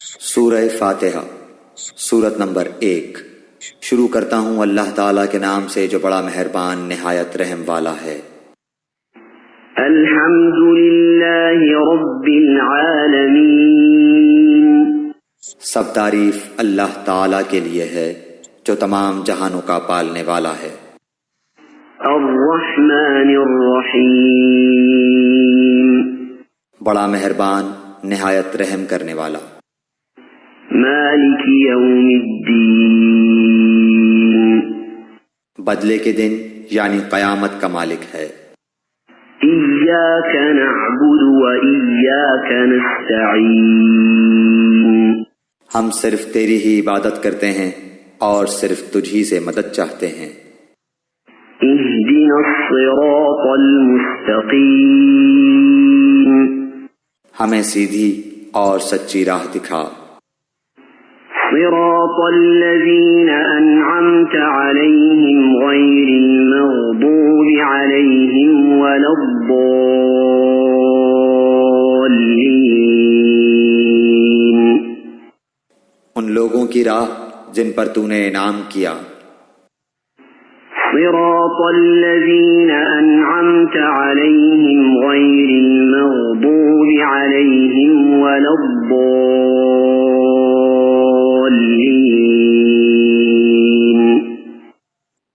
سورہ فاتحہ، سورت نمبر 1۔ شروع کرتا ہوں اللہ تعالیٰ کے نام سے جو بڑا مہربان نہایت رحم والا ہے۔ الحمد للہ رب العالمین، سب تعریف اللہ تعالیٰ کے لیے ہے جو تمام جہانوں کا پالنے والا ہے۔ الرحمن الرحیم، بڑا مہربان نہایت رحم کرنے والا۔ مالک یوم الدین، بدلے کے دن یعنی قیامت کا مالک ہے۔ ایاک نعبد و ایاک نستعین، ہم صرف تیری ہی عبادت کرتے ہیں اور صرف تجھ ہی سے مدد چاہتے ہیں۔ اہدنا الصراط المستقیم، ہمیں سیدھی اور سچی راہ دکھا۔ صراط الذین انعمت علیہم غیر المغضوب علیہم ولا الضالین، ان لوگوں کی راہ جن پر تو نے انعام کیا۔ صراط الذین انعمت علیہم غیر المغضوب علیہم ولا الضالین،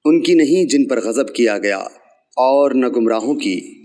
ان کی نہیں جن پر غضب کیا گیا اور نہ گمراہوں کی۔